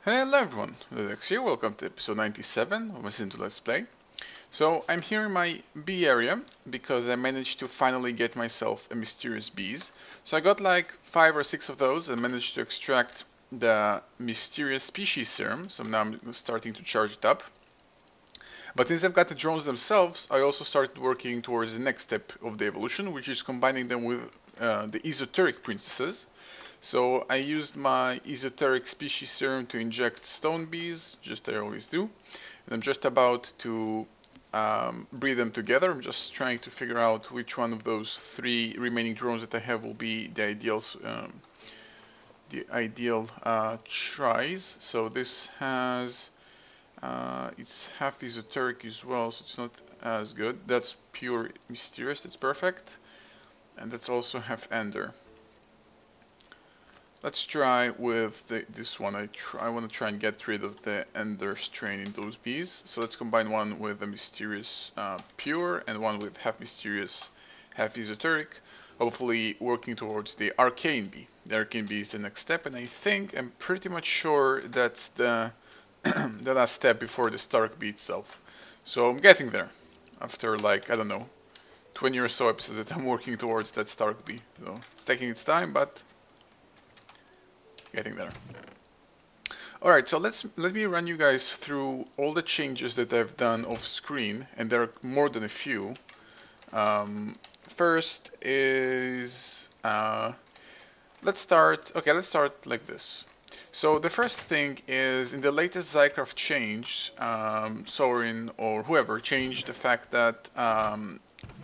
Hello everyone, odedex here, welcome to episode 97 of my Sinto Let's Play. So I'm here in my bee area because I managed to finally get myself a mysterious bees. So I got like 5 or 6 of those and managed to extract the mysterious species serum, so now I'm starting to charge it up. But since I've got the drones themselves, I also started working towards the next step of the evolution, which is combining them with the esoteric princesses. So I used my esoteric species serum to inject stone bees, just I always do. And I'm just about to breed them together. I'm just trying to figure out which one of those 3 remaining drones that I have will be the ideal tries. So this has it's half esoteric as well, so it's not as good. That's pure mysterious, that's perfect. And that's also half ender. Let's try with this one. I want to try and get rid of the ender strain in those bees. So let's combine one with a mysterious pure and one with half mysterious, half esoteric. Hopefully working towards the arcane bee. The arcane bee is the next step, and I'm pretty much sure that's the the last step before the Stark bee itself. So I'm getting there. After like, I don't know, 20 or so episodes that I'm working towards that Stark bee. So it's taking its time, but getting there. Alright, so let me run you guys through all the changes that I've done off screen, and there are more than a few. First is let's start like this. So the first thing is, in the latest Zycraft change, Sorin or whoever changed the fact that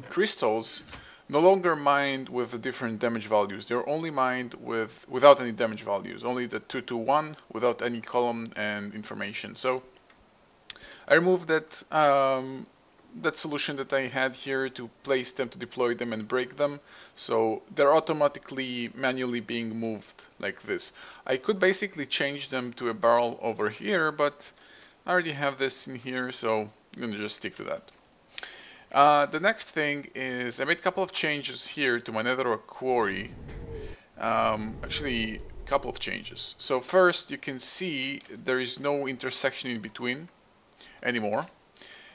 crystals no longer mined with the different damage values. They're only mined without any damage values, only the 2-1 without any column and information. So I removed that that solution that I had here to place them, to deploy them and break them, so they're automatically manually being moved like this. I could basically change them to a barrel over here, but I already have this in here, so I'm gonna just stick to that. The next thing is I made a couple of changes here to my netherrack quarry. Actually, a couple of changes. So first, you can see there is no intersection in between anymore.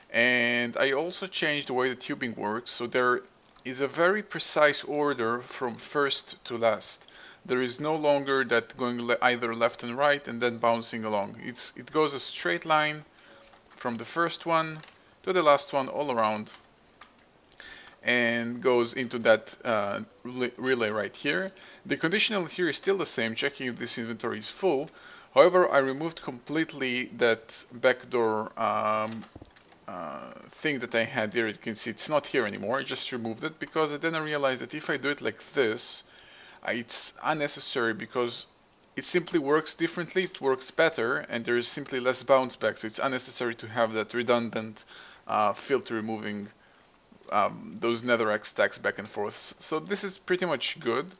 And I also changed the way the tubing works, so there is a very precise order from first to last. There is no longer that going either left and right and then bouncing along. It goes a straight line from the first one to the last one all around, and goes into that relay right here. The conditional here is still the same, checking if this inventory is full. However, I removed completely that backdoor thing that I had there. You can see it's not here anymore. I just removed it because then I realized that if I do it like this, it's unnecessary because it simply works differently, it works better, and there is simply less bounce back, so it's unnecessary to have that redundant filter removing those netherrack stacks back and forth. So this is pretty much good.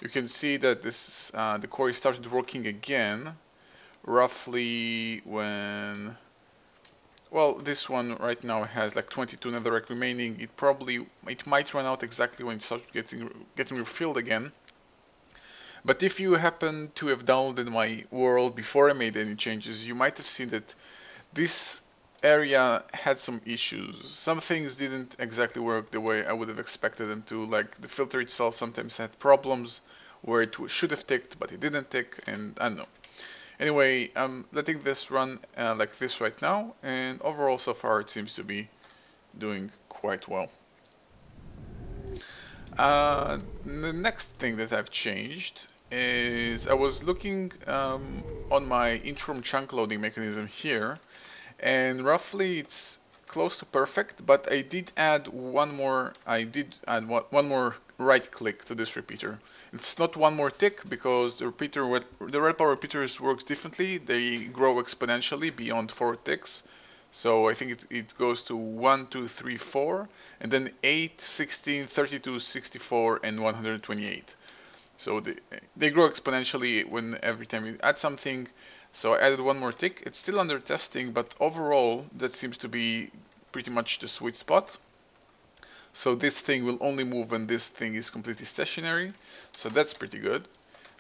You can see that this the quarry started working again roughly when, well, this one right now has like 22 netherrack remaining. It might run out exactly when it starts getting refilled again. But if you happen to have downloaded my world before I made any changes, you might have seen that this area had some issues. Some things didn't exactly work the way I would have expected them to, like the filter itself sometimes had problems where it should have ticked but it didn't tick, and I don't know. Anyway, I'm letting this run like this right now, and overall so far it seems to be doing quite well. The next thing that I've changed is I was looking on my interim chunk loading mechanism here, and roughly it's close to perfect, but I did add one more right click to this repeater. It's not one more tick because the red power repeaters works differently. They grow exponentially beyond 4 ticks. So I think it goes to 1, 2, 3, 4, and then 8, 16, 32, 64, and 128. So they grow exponentially every time you add something. So I added one more tick. It's still under testing, but overall that seems to be pretty much the sweet spot. So this thing will only move when this thing is completely stationary. So that's pretty good.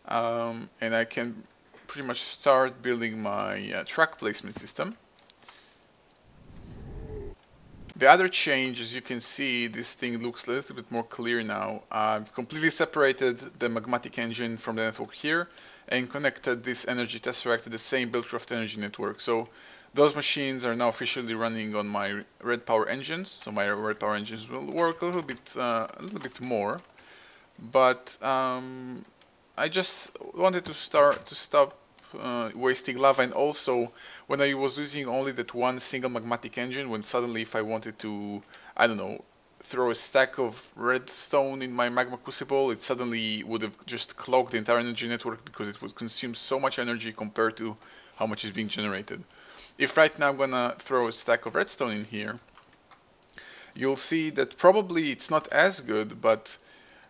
And I can pretty much start building my track placement system. The other change, as you can see, this thing looks a little bit more clear now. I've completely separated the magmatic engine from the network here and connected this energy tesseract to the same Buildcraft energy network. So those machines are now officially running on my red power engines. So my red power engines will work a little bit more. But I just wanted to stop wasting lava, and also when I was using only that one single magmatic engine, when suddenly if I wanted to, I don't know, throw a stack of redstone in my magma crucible, it suddenly would have just clogged the entire energy network because it would consume so much energy compared to how much is being generated. If right now I'm gonna throw a stack of redstone in here, you'll see that probably it's not as good, but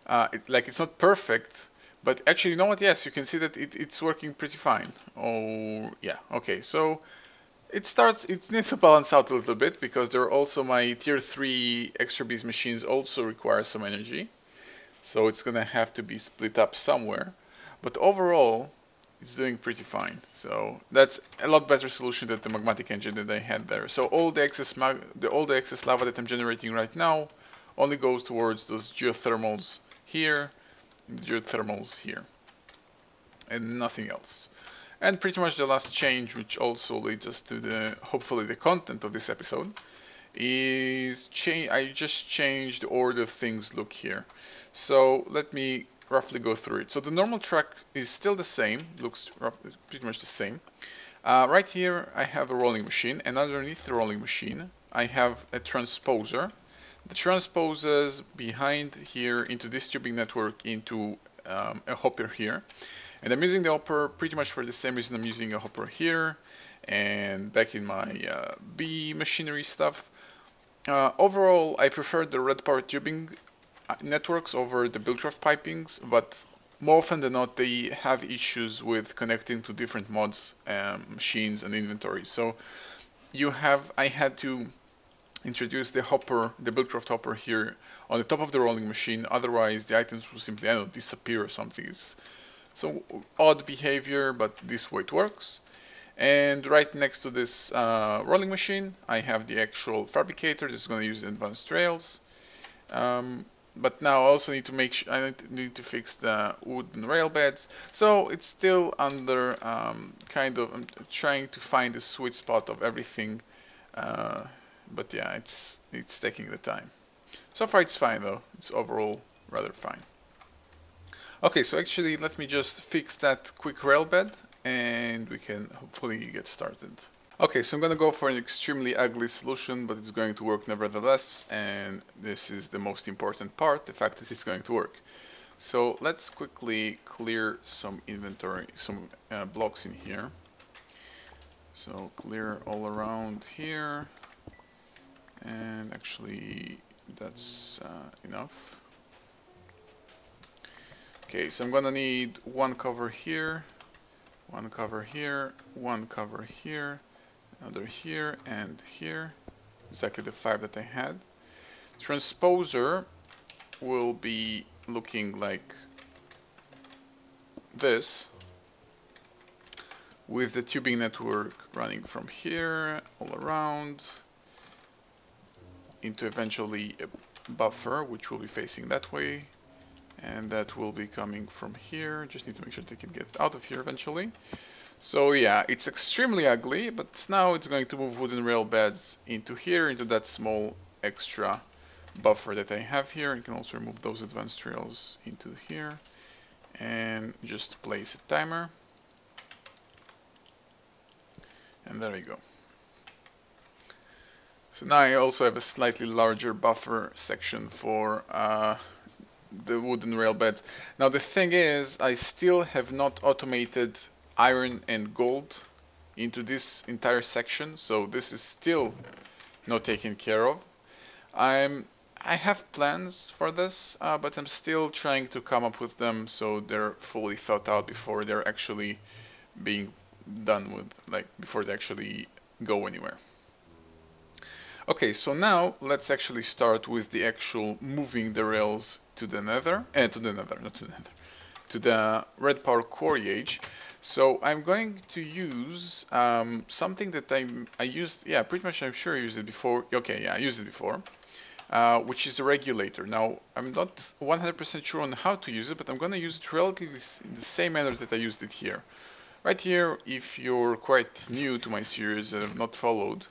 it's not perfect. But actually, you know what? Yes, you can see that it's working pretty fine. Oh, yeah. Okay, so it needs to balance out a little bit because there are also my tier 3 extra beast machines also require some energy. So it's gonna have to be split up somewhere. But overall, it's doing pretty fine. So that's a lot better solution than the magmatic engine that I had there. So all the excess lava that I'm generating right now only goes towards those geothermals here, geothermals here, and nothing else. And pretty much the last change, which also leads us to hopefully the content of this episode, is I just changed the order things look here. So let me roughly go through it. So the normal track is still the same, looks pretty much the same. Right here I have a rolling machine, and underneath the rolling machine I have a transposer. The transposes behind here into this tubing network into a hopper here. And I'm using the hopper pretty much for the same reason I'm using a hopper here and back in my B machinery stuff. Overall, I prefer the red power tubing networks over the Buildcraft pipings, but more often than not they have issues with connecting to different mods, machines and inventories. So I had to introduce the Buildcraft hopper here on the top of the rolling machine, otherwise the items will simply, I don't know, disappear or something. It's some odd behavior, but this way it works. And right next to this rolling machine, I have the actual fabricator that's going to use the advanced rails. But now I also need to I need to fix the wooden rail beds. So it's still under I'm trying to find the sweet spot of everything. But yeah, it's taking the time. So far it's fine though. It's overall rather fine. Okay, so actually let me just fix that quick rail bed and we can hopefully get started. Okay, so I'm gonna go for an extremely ugly solution, but it's going to work nevertheless, and this is the most important part, the fact that it's going to work. So let's quickly clear some inventory, some blocks in here. So clear all around here. And actually that's enough. Okay, so I'm gonna need one cover here, one cover here, one cover here, another here and here, exactly the 5 that I had. Transposer will be looking like this, with the tubing network running from here all around into eventually a buffer which will be facing that way, and that will be coming from here. Just need to make sure they can get out of here eventually. So yeah, it's extremely ugly, but now it's going to move wooden rail beds into here, into that small extra buffer that I have here. You can also remove those advanced rails into here and just place a timer. And there you go. So now I also have a slightly larger buffer section for the wooden rail beds. Now the thing is, I still have not automated iron and gold into this entire section, so this is still not taken care of. I have plans for this, but I'm still trying to come up with them so they're fully thought out before they're actually being done with, like before they actually go anywhere. Okay, so now let's actually start with the actual moving the rails to the nether, not to the nether, to the red power query age. So I'm going to use something that I used, yeah, pretty much I'm sure I used it before. Okay, yeah, I used it before, which is a regulator. Now, I'm not 100% sure on how to use it, but I'm going to use it relatively in the same manner that I used it here. Right here, if you're quite new to my series and have not followed,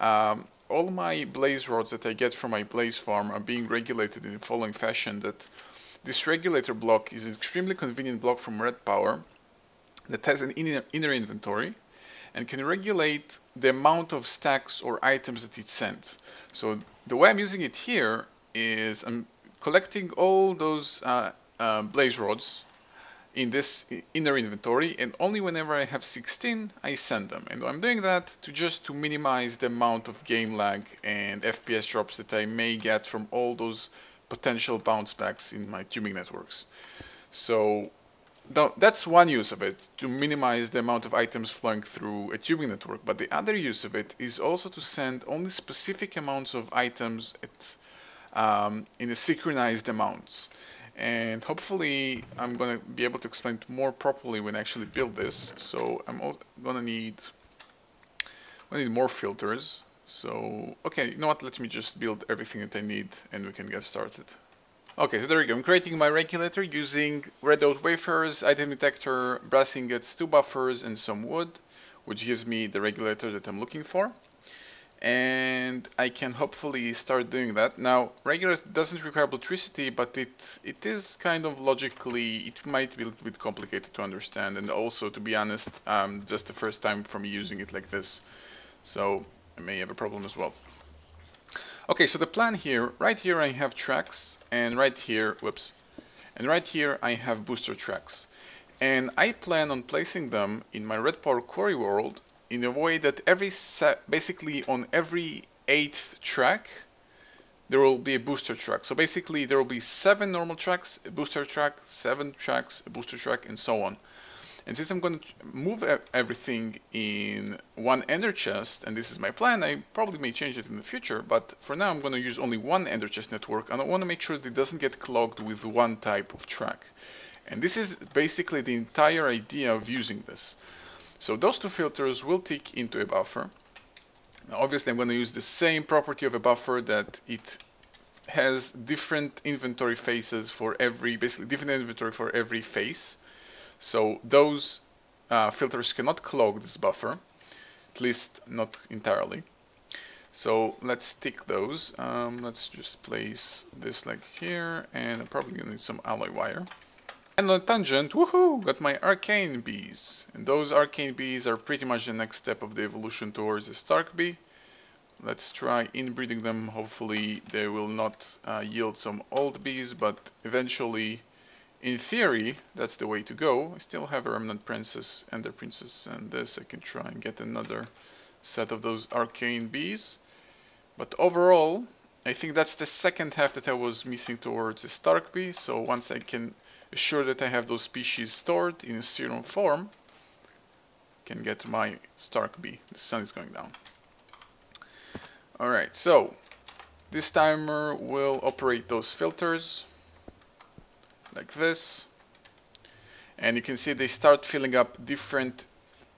all my blaze rods that I get from my blaze farm are being regulated in the following fashion: that this regulator block is an extremely convenient block from red power that has an inner inventory and can regulate the amount of stacks or items that it sends. So the way I'm using it here is I'm collecting all those blaze rods in this inner inventory, and only whenever I have 16 I send them. And I'm doing that to minimize the amount of game lag and FPS drops that I may get from all those potential bounce backs in my tubing networks. So that's one use of it, to minimize the amount of items flowing through a tubing network. But the other use of it is also to send only specific amounts of items in a synchronized amounts. And hopefully I'm going to be able to explain it more properly when I actually build this. So I'm going to need more filters. So, okay, you know what, let me just build everything that I need and we can get started. Okay, so there we go. I'm creating my regulator using red dot wafers, item detector, brass ingots, 2 buffers, and some wood, which gives me the regulator that I'm looking for. And I can hopefully start doing that. Now, regulator doesn't require electricity, but it is kind of logically, it might be a little bit complicated to understand. And also, to be honest, just the first time for me using it like this. So I may have a problem as well. Okay, so the plan here, right here I have tracks, and right here, and right here I have booster tracks. And I plan on placing them in my red power query world in a way that basically on every 8th track, there will be a booster track. So basically there will be 7 normal tracks, a booster track, 7 tracks, a booster track, and so on. And since I'm going to move everything in one ender chest, and this is my plan, I probably may change it in the future, but for now I'm going to use only one ender chest network, and I want to make sure that it doesn't get clogged with one type of track. And this is basically the entire idea of using this. So those 2 filters will tick into a buffer. Now obviously I'm going to use the same property of a buffer, that it has different inventory faces for basically different inventory for every face. So those filters cannot clog this buffer, at least not entirely. So let's stick those. Let's just place this like here, and I'm probably gonna need some alloy wire. And on tangent, woohoo! Got my arcane bees. And those arcane bees are pretty much the next step of the evolution towards the Stark bee. Let's try inbreeding them. Hopefully they will not yield some old bees, but eventually, in theory, that's the way to go. I still have a remnant princess, ender princess, and this. I can try and get another set of those arcane bees. But overall, I think that's the second half that I was missing towards the Stark bee. So once I can assure that I have those species stored in a serum form, I can get my Stark bee. The sun is going down. Alright, so this timer will operate those filters like this, and you can see they start filling up different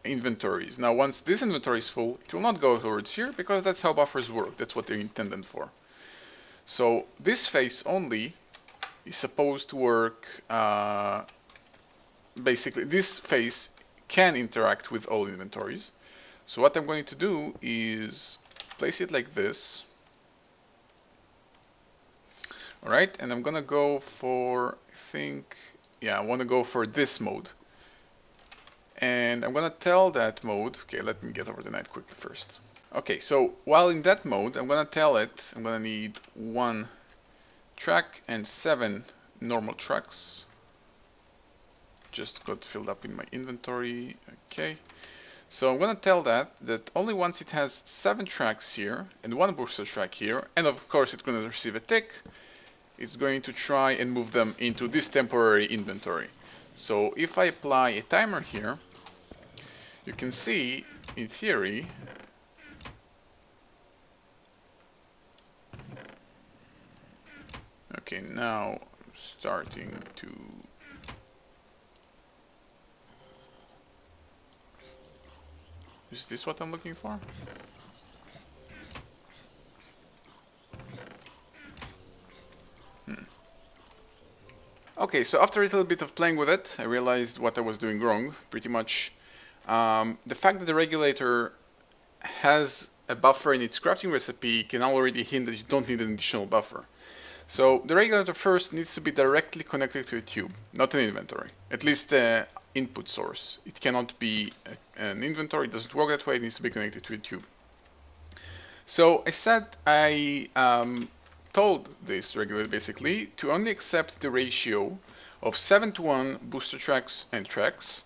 inventories. Now once this inventory is full, it will not go towards here, because that's how buffers work, that's what they're intended for. So this face only is supposed to work, basically this face can interact with all inventories. So what I'm going to do is place it like this. Alright, and I'm gonna go for, I want to go for this mode. And I'm gonna tell that mode, okay, let me get over the night quickly first. Okay, so while in that mode, I'm gonna tell it, I'm gonna need 1 track and 7 normal tracks. Just got filled up in my inventory, okay. So I'm gonna tell that only once it has 7 tracks here and 1 booster track here, and of course it's gonna receive a tick, it's going to try and move them into this temporary inventory. So if I apply a timer here, you can see, in theory, okay, now I'm starting to Is this what I'm looking for? Okay, so after a little bit of playing with it, I realized what I was doing wrong, pretty much. The fact that the regulator has a buffer in its crafting recipe can already hint that you don't need an additional buffer. So the regulator first needs to be directly connected to a tube, not an inventory. At least the input source. It cannot be an inventory, it doesn't work that way, it needs to be connected to a tube. So I said I told this regulator basically to only accept the ratio of 7:1 booster tracks and tracks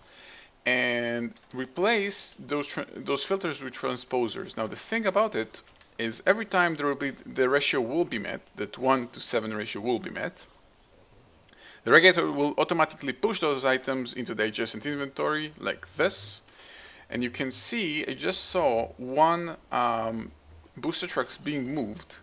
and replace those filters with transposers. Now the thing about it is every time the ratio will be met, that 1:7 ratio will be met, the regulator will automatically push those items into the adjacent inventory like this. And you can see, I just saw one booster tracks being moved.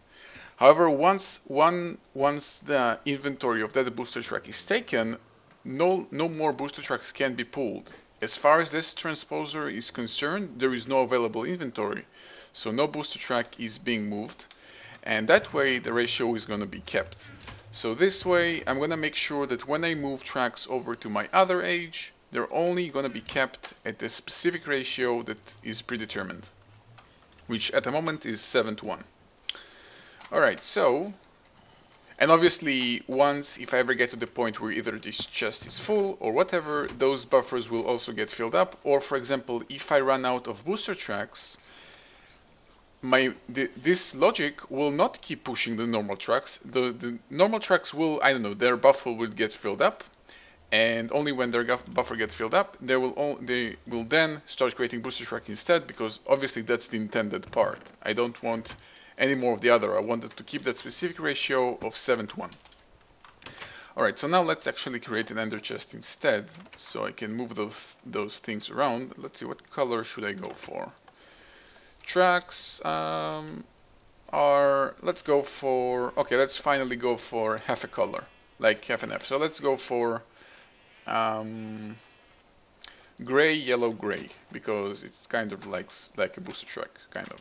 However, once the inventory of that booster track is taken, no more booster tracks can be pulled. As far as this transposer is concerned, there is no available inventory, so no booster track is being moved, and that way the ratio is going to be kept. So this way I'm going to make sure that when I move tracks over to my other age, they're only going to be kept at the specific ratio that is predetermined, which at the moment is 7:1. Alright, so, and obviously once, if I ever get to the point where either this chest is full or whatever, those buffers will also get filled up. Or for example, if I run out of booster tracks, this logic will not keep pushing the normal tracks. The normal tracks will, I don't know, their buffer will get filled up, and only when their buffer gets filled up, they will then start creating booster track instead, because obviously that's the intended part. I don't want any more of the other. I wanted to keep that specific ratio of 7:1. Alright, so now let's actually create an ender chest instead, so I can move those things around. Let's see, what color should I go for? Tracks let's go for, okay, let's finally go for half a color, like half and half. So let's go for gray, yellow, gray, because it's kind of like a booster track, kind of.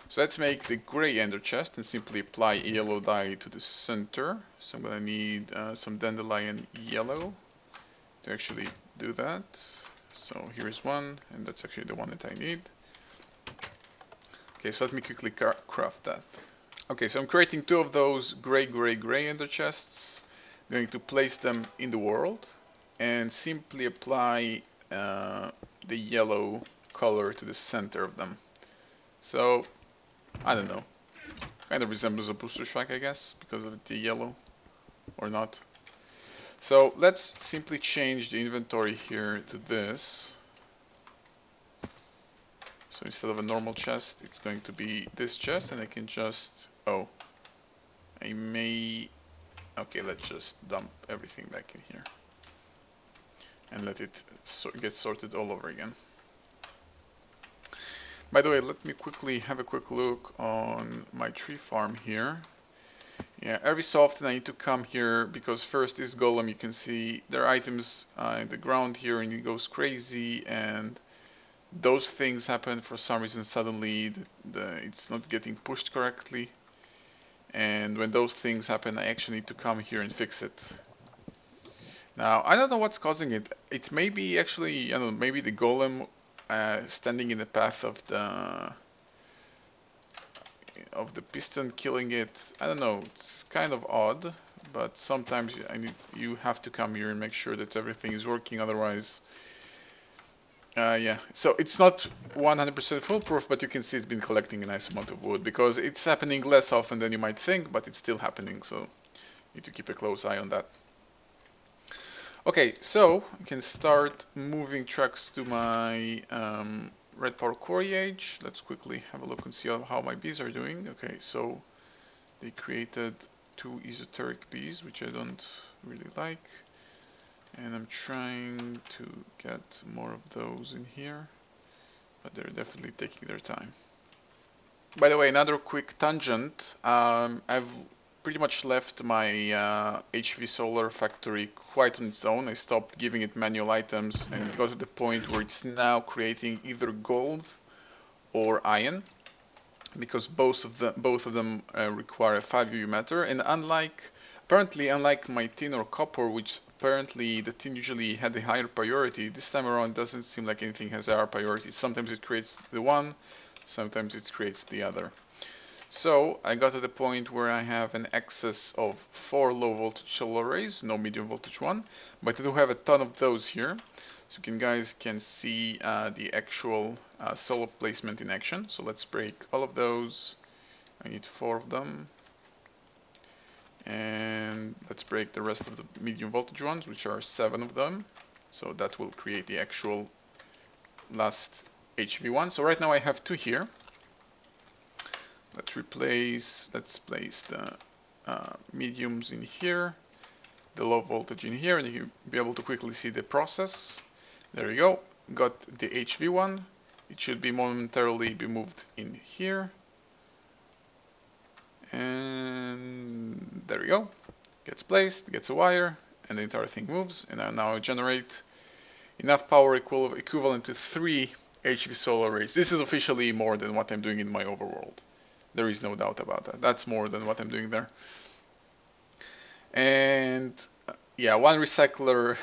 So let's make the gray ender chest and simply apply a yellow dye to the center. So I'm going to need some dandelion yellow to actually do that. So here's one, and that's actually the one that I need. Okay, so let me quickly craft that. Okay, so I'm creating two of those gray, gray, gray ender chests. I'm going to place them in the world and simply apply the yellow color to the center of them. So I don't know, kind of resembles a booster track, I guess, because of the yellow, or not. So let's simply change the inventory here to this. So instead of a normal chest, it's going to be this chest, and I can just, okay, let's just dump everything back in here and let it get sorted all over again. By the way, let me quickly have a quick look on my tree farm here. Yeah, every so often I need to come here because first this golem, you can see there are items in the ground here and it goes crazy, and those things happen for some reason suddenly. It's not getting pushed correctly, and when those things happen I actually need to come here and fix it. Now I don't know what's causing it. It may be actually, I don't know, maybe the golem standing in the path of the piston killing it. I don't know, it's kind of odd, but sometimes you have to come here and make sure that everything is working, otherwise yeah, so it's not 100% foolproof, but you can see it's been collecting a nice amount of wood, because it's happening less often than you might think, but it's still happening, so you need to keep a close eye on that. Okay, so I can start moving tracks to my red power quarry age. Let's quickly have a look and see how my bees are doing. Okay, so they created 2 esoteric bees, which I don't really like. And I'm trying to get more of those in here, but they're definitely taking their time. By the way, another quick tangent. I've pretty much left my HV Solar factory quite on its own. I stopped giving it manual items and got to the point where it's now creating either gold or iron, because both of them require a 5 UU matter. And apparently unlike my tin or copper, which apparently the tin usually had a higher priority, this time around it doesn't seem like anything has a higher priority. Sometimes it creates the one, sometimes it creates the other. So I got to the point where I have an excess of 4 low voltage solar arrays, no medium voltage one, but I do have a ton of those here. So you guys can see the actual solar placement in action. So let's break all of those. I need 4 of them. And let's break the rest of the medium voltage ones, which are 7 of them. So that will create the actual last HV1. So right now I have 2 here. Let's place the mediums in here, the low voltage in here, and you'll be able to quickly see the process. There you go, got the HV1. It should be momentarily be moved in here. And there you go, gets placed, gets a wire, and the entire thing moves. And I now generate enough power equivalent to 3 HV solar arrays. This is officially more than what I'm doing in my overworld. There is no doubt about that. That's more than what I'm doing there. And yeah, one recycler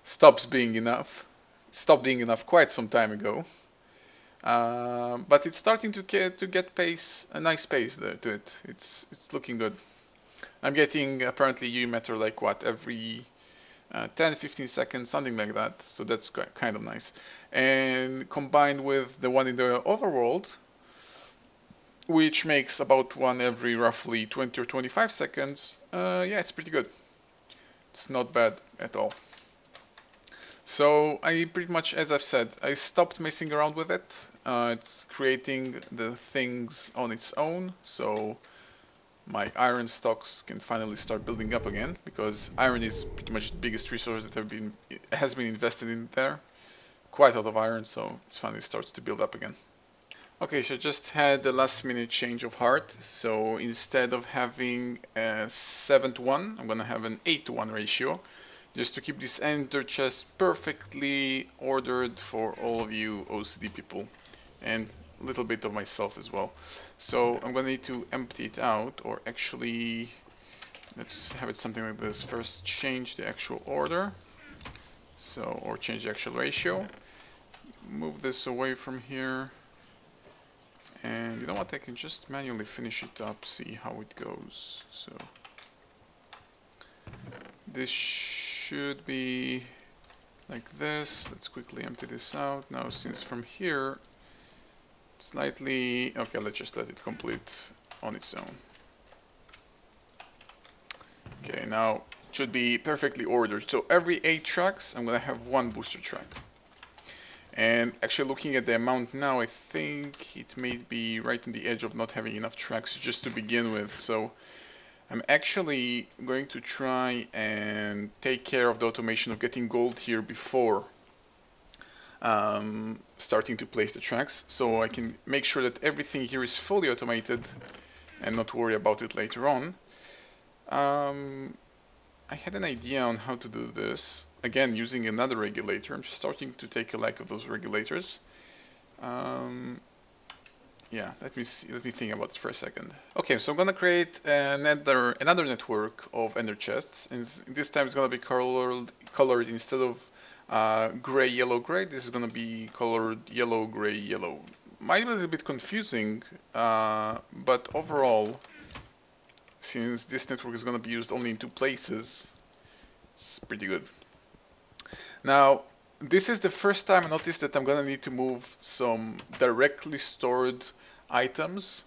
stopped being enough quite some time ago. But it's starting to get pace, a nice pace there to it. It's looking good. I'm getting apparently UU matter like what, every 10-15 seconds, something like that. So that's kind of nice. And combined with the one in the overworld, which makes about one every roughly 20 or 25 seconds, yeah, it's pretty good. It's not bad at all. So I pretty much, as I've said, I stopped messing around with it. It's creating the things on its own, so my iron stocks can finally start building up again, because iron is pretty much the biggest resource that has been invested in there. Quite a lot of iron, so it finally starts to build up again. Okay, so I just had the last minute change of heart. So instead of having a 7:1, I'm gonna have an 8:1 ratio, just to keep this ender chest perfectly ordered for all of you OCD people, and a little bit of myself as well. So I'm gonna need to empty it out, or actually, let's have it something like this. First change the actual order, so, or change the actual ratio. Move this away from here. And you know what, I can just manually finish it up, see how it goes. So this should be like this. Let's quickly empty this out. Now since from here, slightly, okay, let's just let it complete on its own. Okay, now it should be perfectly ordered. So every 8 tracks, I'm gonna have 1 booster track. And actually looking at the amount now, I think it may be right on the edge of not having enough tracks just to begin with. So I'm actually going to try and take care of the automation of getting gold here before starting to place the tracks, so I can make sure that everything here is fully automated and not worry about it later on. I had an idea on how to do this, again using another regulator. I'm just starting to take a like of those regulators. Yeah, let me think about it for a second. Okay, so I'm gonna create another network of ender chests, and this time it's gonna be colored instead of gray, yellow, gray. This is gonna be colored yellow, gray, yellow. Might be a little bit confusing, but overall, since this network is going to be used only in 2 places, it's pretty good. Now, this is the first time I noticed that I'm going to need to move some directly stored items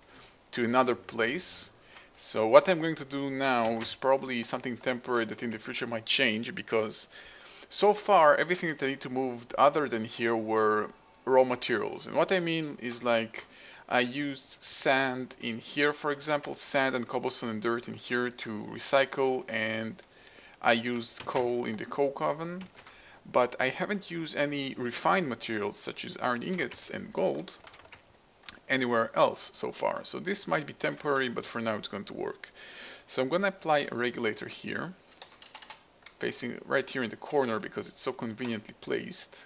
to another place. So what I'm going to do now is probably something temporary that in the future might change, because so far everything that I need to move other than here were raw materials. And what I mean is, like, I used sand in here, for example, sand and cobblestone and dirt in here to recycle, and I used coal in the coke oven, but I haven't used any refined materials such as iron ingots and gold anywhere else so far. So this might be temporary, but for now it's going to work. So I'm going to apply a regulator here, facing right here in the corner because it's so conveniently placed.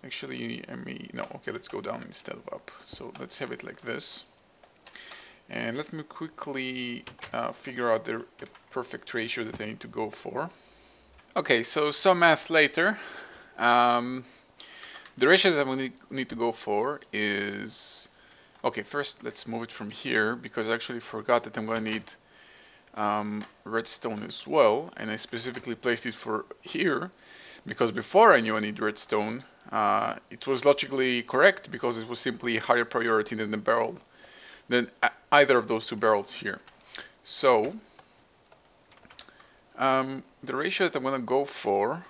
Actually, I mean, no, okay, let's go down instead of up. So let's have it like this. And let me quickly figure out the perfect ratio that I need to go for. Okay, so some math later. The ratio that we need to go for is... Okay, first let's move it from here, because I actually forgot that I'm going to need redstone as well, and I specifically placed it for here, because before I knew I need redstone, it was logically correct, because it was simply higher priority than the barrel, than either of those two barrels here. So, the ratio that I'm going to go for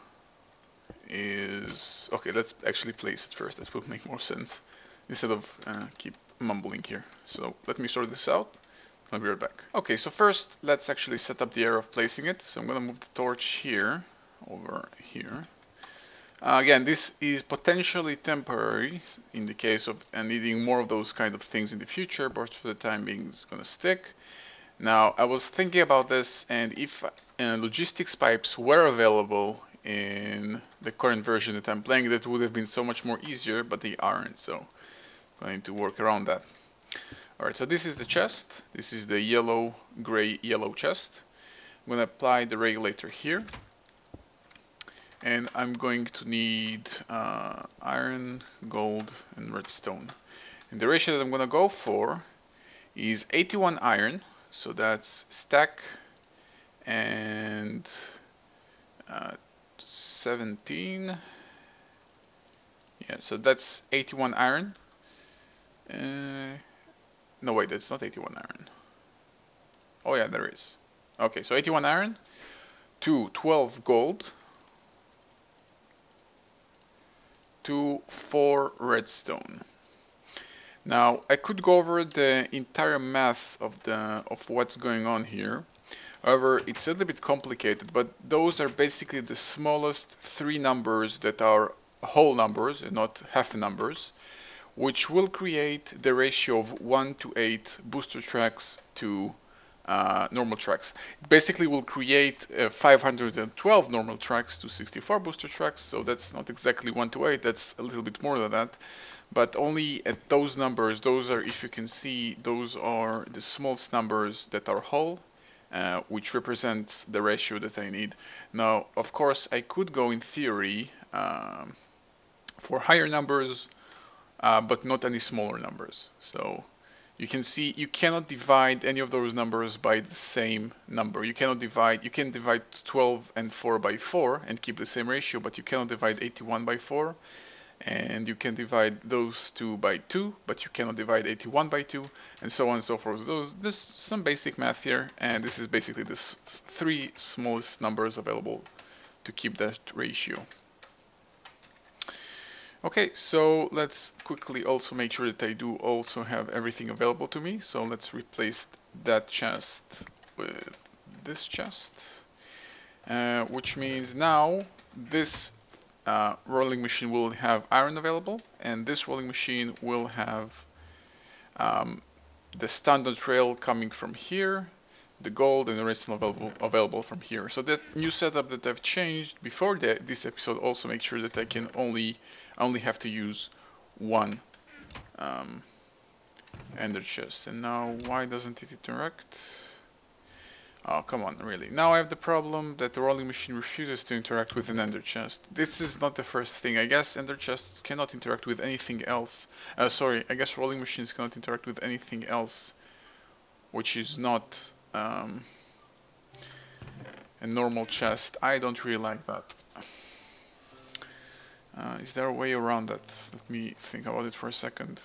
is... Okay, let's actually place it first, that will make more sense, instead of keep mumbling here. So, let me sort this out. I'll be right back. Okay, so first, let's actually set up the area of placing it. So I'm going to move the torch here, over here. Again, this is potentially temporary in the case of needing more of those kind of things in the future, but for the time being it's going to stick. Now, I was thinking about this, and if logistics pipes were available in the current version that I'm playing, that would have been so much more easier, but they aren't, so I'm going to work around that. Alright, so this is the chest. This is the yellow, gray, yellow chest. I'm going to apply the regulator here. And I'm going to need iron, gold, and redstone. And the ratio that I'm going to go for is 81 iron. So that's stack and 17. Yeah, so that's 81 iron. No, wait, that's not 81 iron. Oh yeah, there is. Okay, so 81 iron to 12 gold to 4 redstone. Now, I could go over the entire math of what's going on here. However, it's a little bit complicated, but those are basically the smallest 3 numbers that are whole numbers and not half numbers, which will create the ratio of 1 to 8 booster tracks to normal tracks. It basically will create 512 normal tracks to 64 booster tracks, so that's not exactly 1 to 8, that's a little bit more than that. But only at those numbers, those are, if you can see, those are the smallest numbers that are whole, which represents the ratio that I need. Now, of course, I could go in theory for higher numbers, but not any smaller numbers. So you can see you cannot divide any of those numbers by the same number. You can divide 12 and 4 by 4 and keep the same ratio, but you cannot divide 81 by 4. And you can divide those two by 2, but you cannot divide 81 by 2, and so on and so forth. There's some basic math here, and this is basically the 3 smallest numbers available to keep that ratio. Okay, so let's quickly also make sure that I do also have everything available to me. So let's replace that chest with this chest, which means now this rolling machine will have iron available, and this rolling machine will have the standard rail coming from here, the gold, and the rest available from here. So that new setup that I've changed before this episode also makes sure that I can only have to use one ender chest. And now, why doesn't it interact? Oh, come on, really. Now I have the problem that the rolling machine refuses to interact with an ender chest. This is not the first thing. I guess ender chests cannot interact with anything else. Sorry, I guess rolling machines cannot interact with anything else which is not a normal chest. I don't really like that. Is there a way around that? Let me think about it for a second.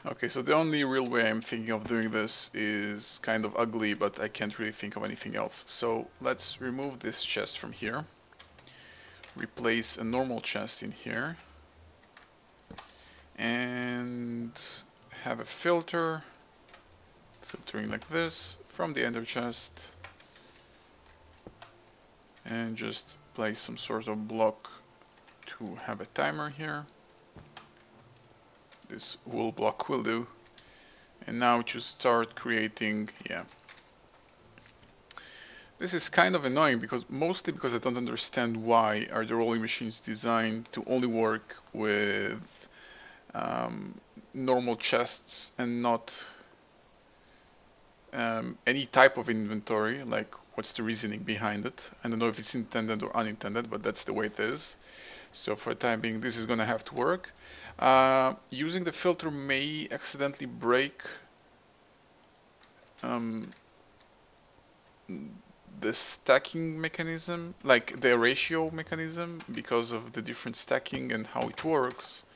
Okay, so the only real way I'm thinking of doing this is kind of ugly, but I can't really think of anything else. So let's remove this chest from here. Replace a normal chest in here. And have a filter. Filtering like this from the ender chest. And just place some sort of block to have a timer here. This wool block will do. And now to start creating, This is kind of annoying because mostly because I don't understand why are the rolling machines designed to only work with normal chests and not any type of inventory. Like, what's the reasoning behind it? I don't know if it's intended or unintended, but that's the way it is. So for the time being, this is gonna have to work. Using the filter may accidentally break the stacking mechanism, like the ratio mechanism, because of the different stacking and how it works.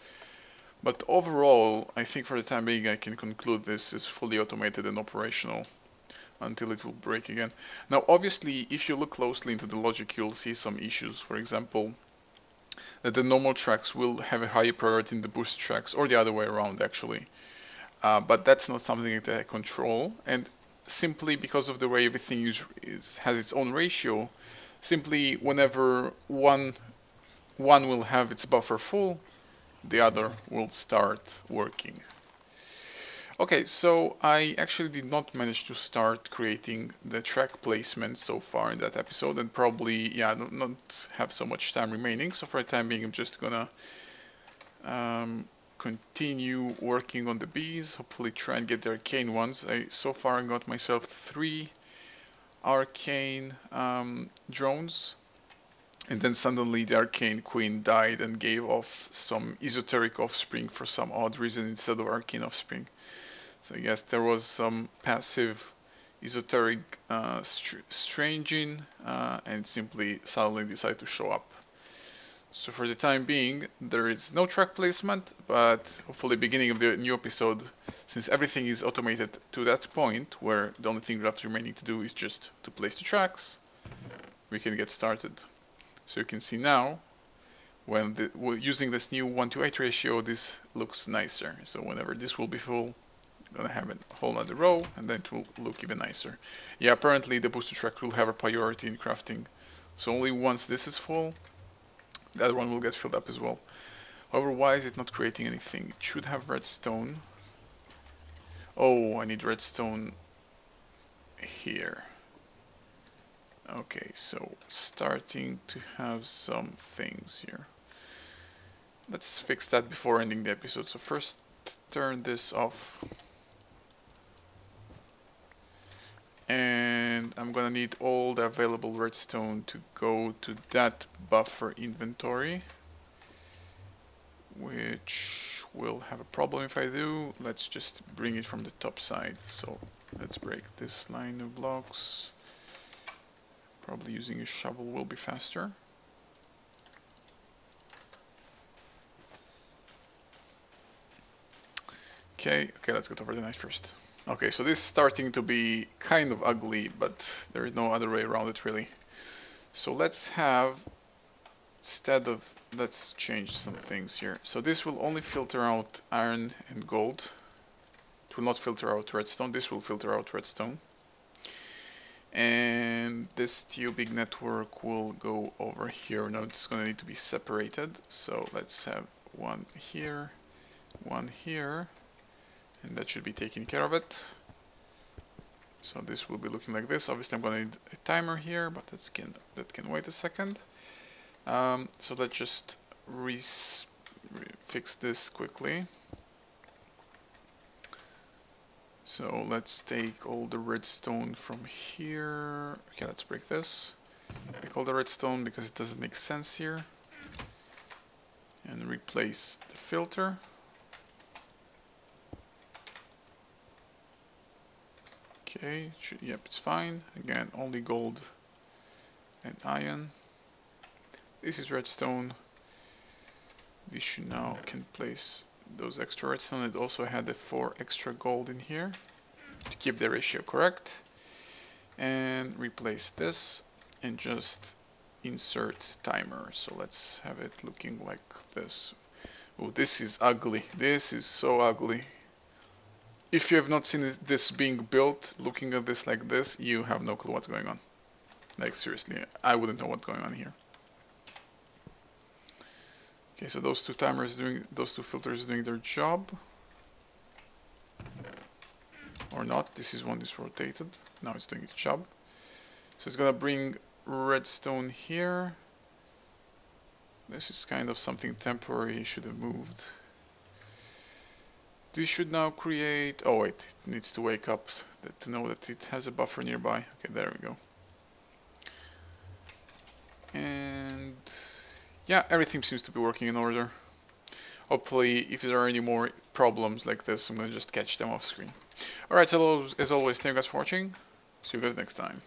But overall, I think for the time being I can conclude this is fully automated and operational until it will break again. Now obviously, if you look closely into the logic, you'll see some issues. For example, that the normal tracks will have a higher priority than the booster tracks, or the other way around actually. But that's not something that I control, and simply because of the way everything has its own ratio, simply whenever one will have its buffer full, the other will start working. Okay, so I actually did not manage to start creating the track placement so far in that episode, and probably, yeah, not have so much time remaining, so for the time being I'm just gonna continue working on the bees, hopefully try and get the arcane ones. So far I got myself 3 arcane drones, and then suddenly the arcane queen died and gave off some esoteric offspring for some odd reason instead of arcane offspring. So I guess there was some passive esoteric stranging and simply suddenly decided to show up. So for the time being, there is no track placement, but hopefully beginning of the new episode, since everything is automated to that point, where the only thing left remaining to do is just to place the tracks, we can get started. So you can see now, when we're using this new 1:8 ratio, this looks nicer. So whenever this will be full, I'm gonna have a whole other row, and then it will look even nicer. Yeah, apparently the booster track will have a priority in crafting. So only once this is full, the other one will get filled up as well. However, why is it not creating anything? It should have redstone. Oh, I need redstone here. Okay, so starting to have some things here. Let's fix that before ending the episode. So first, turn this off. And I'm gonna need all the available redstone to go to that buffer inventory, which will have a problem if I do. Let's just bring it from the top side. So let's break this line of blocks. Probably using a shovel will be faster. Okay, let's get over the night first. Okay, so this is starting to be kind of ugly, but there is no other way around it really. So let's have, let's change some things here. So this will only filter out iron and gold. It will not filter out redstone. This will filter out redstone. And this TU-big network will go over here. Now it's going to need to be separated. So let's have one here, and that should be taking care of it. So this will be looking like this. Obviously I'm going to need a timer here, but that can wait a second. So let's just fix this quickly. So let's take all the redstone from here. Okay, let's break this. Take all the redstone because it doesn't make sense here. And replace the filter. Okay, yep, it's fine. Again, only gold and iron. This is redstone. This should now can place those extra redstone. It also had the 4 extra gold in here to keep the ratio correct. And replace this and just insert timer. So let's have it looking like this. Oh, this is ugly. This is so ugly. If you have not seen this being built, looking at this like this, you have no clue what's going on. Like seriously, I wouldn't know what's going on here. Okay, so those two filters doing their job. Or not, this is one is rotated. Now it's doing its job. So it's gonna bring redstone here. This is kind of something temporary, should have moved. This should now create... oh wait, it needs to wake up to know that it has a buffer nearby. Okay, there we go. And yeah, everything seems to be working in order. Hopefully, if there are any more problems like this, I'm gonna just catch them off screen. Alright, so as always, thank you guys for watching. See you guys next time.